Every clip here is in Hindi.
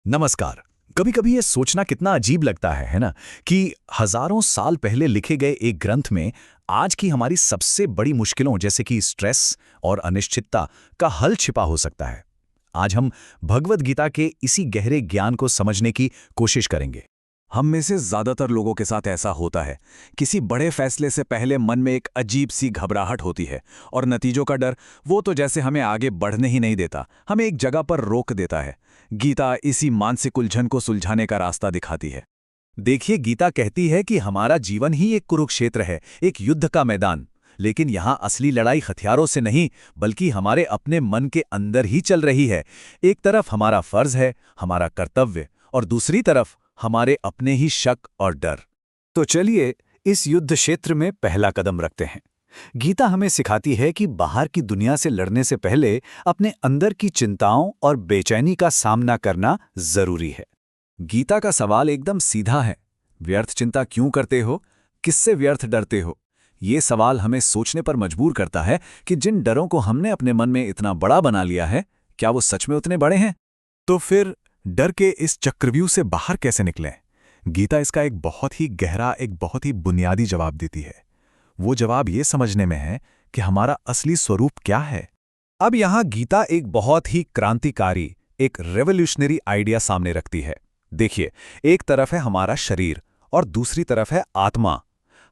नमस्कार। कभी-कभी ये सोचना कितना अजीब लगता है ना? कि हजारों साल पहले लिखे गए एक ग्रंथ में आज की हमारी सबसे बड़ी मुश्किलों जैसे कि स्ट्रेस और अनिश्चितता का हल छिपा हो सकता है। आज हम भगवद गीता के इसी गहरे ज्ञान को समझने की कोशिश करेंगे। हम में से ज्यादातर लोगों के साथ ऐसा होता है। किसी बड़े फैसले से पहले मन में एक अजीब सी घबराहट होती है और नतीजों का डर, वो तो जैसे हमें आगे बढ़ने ही नहीं देता, हमें एक जगह पर रोक देता है। गीता इसी मानसिक उलझन को सुलझाने का रास्ता दिखाती है। देखिए, गीता कहती है कि हमारा जीवन ही एक कुरुक्षेत्र है, एक युद्ध का मैदान। लेकिन यहाँ असली लड़ाई हथियारों से नहीं, बल्कि हमारे अपने मन के अंदर ही चल रही है। एक तरफ हमारा फर्ज है, हमारा कर्तव्य, और दूसरी तरफ हमारे अपने ही शक और डर। तो चलिए इस युद्ध क्षेत्र में पहला कदम रखते हैं। गीता हमें सिखाती है कि बाहर की दुनिया से लड़ने से पहले अपने अंदर की चिंताओं और बेचैनी का सामना करना जरूरी है। गीता का सवाल एकदम सीधा है। व्यर्थ चिंता क्यों करते हो? किससे व्यर्थ डरते हो? ये सवाल हमें सोचने पर मजबूर करता है कि जिन डरों को हमने अपने मन में इतना बड़ा बना लिया है, क्या वो सच में उतने बड़े हैं? तो फिर डर के इस चक्रव्यूह से बाहर कैसे निकलें? गीता इसका एक बहुत ही गहरा, एक बहुत ही बुनियादी जवाब देती है। वो जवाब ये समझने में है कि हमारा असली स्वरूप क्या है। अब यहाँ गीता एक बहुत ही क्रांतिकारी, एक रेवोल्यूशनरी आइडिया सामने रखती है। देखिए, एक तरफ है हमारा शरीर और दूसरी तरफ है आत्मा।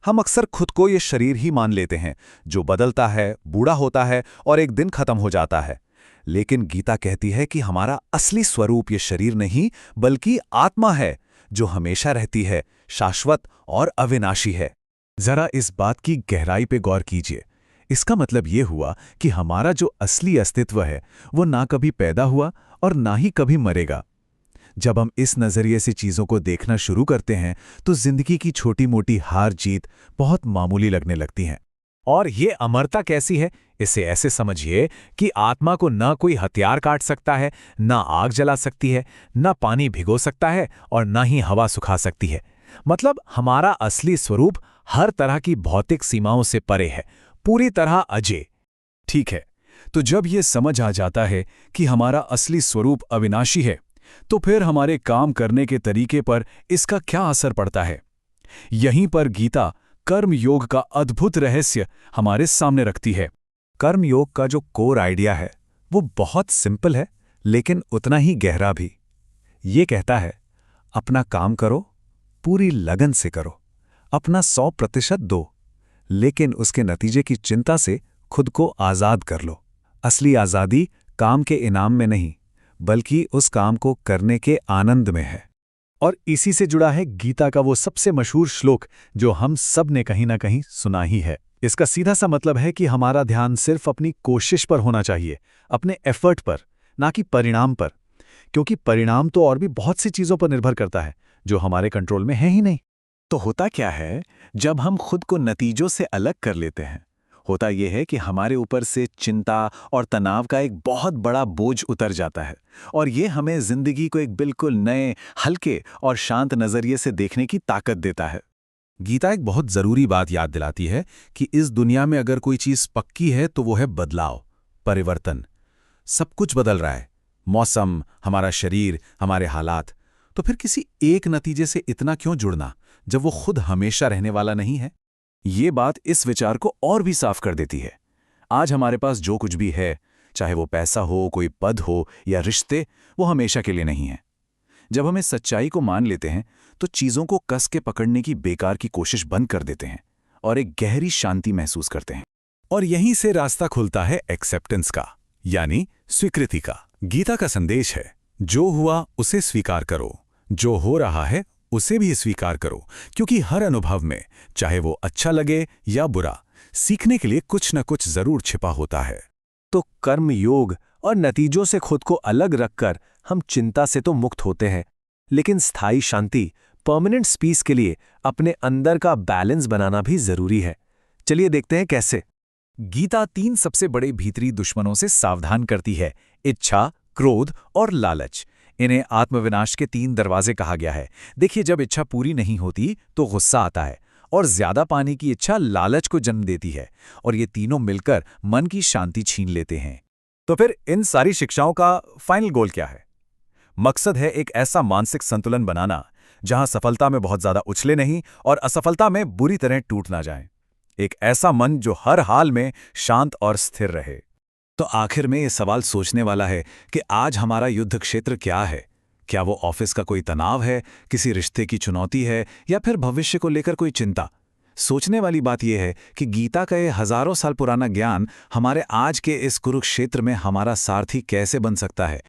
हम अक्सर खुद को ये शरीर ही मान लेते हैं, जो बदलता है, बूढ़ा होता है और एक दिन खत्म हो जाता है। लेकिन गीता कहती है कि हमारा असली स्वरूप ये शरीर नहीं, बल्कि आत्मा है, जो हमेशा रहती है, शाश्वत और अविनाशी है। जरा इस बात की गहराई पे गौर कीजिए। इसका मतलब ये हुआ कि हमारा जो असली अस्तित्व है, वो ना कभी पैदा हुआ और ना ही कभी मरेगा। जब हम इस नजरिए से चीजों को देखना शुरू करते हैं, तो जिंदगी की छोटी-मोटी हार जीत बहुत मामूली लगने लगती हैं। और ये अमरता कैसी है? इसे ऐसे समझिए कि आत्मा को न कोई हथियार काट सकता है, न आग जला सकती है, न पानी भिगो सकता है और न ही हवा सुखा सकती है। मतलब हमारा असली स्वरूप हर तरह की भौतिक सीमाओं से परे है, पूरी तरह अजय। ठीक है, तो जब ये समझ आ जाता है कि हमारा असली स्वरूप अविनाशी है, तो फिर हमारे काम करने के तरीके पर इसका क्या असर पड़ता है? यहीं पर गीता कर्म योग का अद्भुत रहस्य हमारे सामने रखती है। कर्म योग का जो कोर आइडिया है, वो बहुत सिंपल है, लेकिन उतना ही गहरा भी। ये कहता है, अपना काम करो, पूरी लगन से करो, अपना 100% दो, लेकिन उसके नतीजे की चिंता से खुद को आज़ाद कर लो। असली आज़ादी काम के इनाम में नहीं, बल्कि उस काम को करने के आनंद में है। और इसी से जुड़ा है गीता का वो सबसे मशहूर श्लोक, जो हम सब ने कहीं ना कहीं सुना ही है। इसका सीधा सा मतलब है कि हमारा ध्यान सिर्फ अपनी कोशिश पर होना चाहिए, अपने एफर्ट पर, ना कि परिणाम पर। क्योंकि परिणाम तो और भी बहुत सी चीज़ों पर निर्भर करता है, जो हमारे कंट्रोल में है ही नहीं। तो होता क्या है जब हम खुद को नतीजों से अलग कर लेते हैं? होता यह है कि हमारे ऊपर से चिंता और तनाव का एक बहुत बड़ा बोझ उतर जाता है, और ये हमें जिंदगी को एक बिल्कुल नए, हल्के और शांत नजरिए से देखने की ताकत देता है। गीता एक बहुत जरूरी बात याद दिलाती है कि इस दुनिया में अगर कोई चीज पक्की है तो वो है बदलाव, परिवर्तन। सब कुछ बदल रहा है, मौसम, हमारा शरीर, हमारे हालात। तो फिर किसी एक नतीजे से इतना क्यों जुड़ना, जब वो खुद हमेशा रहने वाला नहीं है? ये बात इस विचार को और भी साफ कर देती है। आज हमारे पास जो कुछ भी है, चाहे वो पैसा हो, कोई पद हो या रिश्ते, वो हमेशा के लिए नहीं है। जब हम इस सच्चाई को मान लेते हैं, तो चीज़ों को कस के पकड़ने की बेकार की कोशिश बंद कर देते हैं और एक गहरी शांति महसूस करते हैं। और यहीं से रास्ता खुलता है एक्सेप्टेंस का, यानी स्वीकृति का। गीता का संदेश है, जो हुआ उसे स्वीकार करो, जो हो रहा है उसे भी स्वीकार करो, क्योंकि हर अनुभव में, चाहे वो अच्छा लगे या बुरा, सीखने के लिए कुछ न कुछ जरूर छिपा होता है। तो कर्म योग और नतीजों से खुद को अलग रखकर हम चिंता से तो मुक्त होते हैं, लेकिन स्थायी शांति, परमानेंट पीस के लिए अपने अंदर का बैलेंस बनाना भी जरूरी है। चलिए देखते हैं कैसे। गीता 3 सबसे बड़े भीतरी दुश्मनों से सावधान करती है: इच्छा, क्रोध और लालच। इन्हें आत्मविनाश के 3 दरवाजे कहा गया है। देखिए, जब इच्छा पूरी नहीं होती तो गुस्सा आता है, और ज्यादा पाने की इच्छा लालच को जन्म देती है, और ये तीनों मिलकर मन की शांति छीन लेते हैं। तो फिर इन सारी शिक्षाओं का फाइनल गोल क्या है? मकसद है एक ऐसा मानसिक संतुलन बनाना जहां सफलता में बहुत ज्यादा उछले नहीं और असफलता में बुरी तरह टूट ना जाए। एक ऐसा मन जो हर हाल में शांत और स्थिर रहे। तो आखिर में ये सवाल सोचने वाला है कि आज हमारा युद्ध क्षेत्र क्या है? क्या वो ऑफिस का कोई तनाव है, किसी रिश्ते की चुनौती है, या फिर भविष्य को लेकर कोई चिंता? सोचने वाली बात यह है कि गीता का ये हजारों साल पुराना ज्ञान हमारे आज के इस कुरुक्षेत्र में हमारा सारथी कैसे बन सकता है।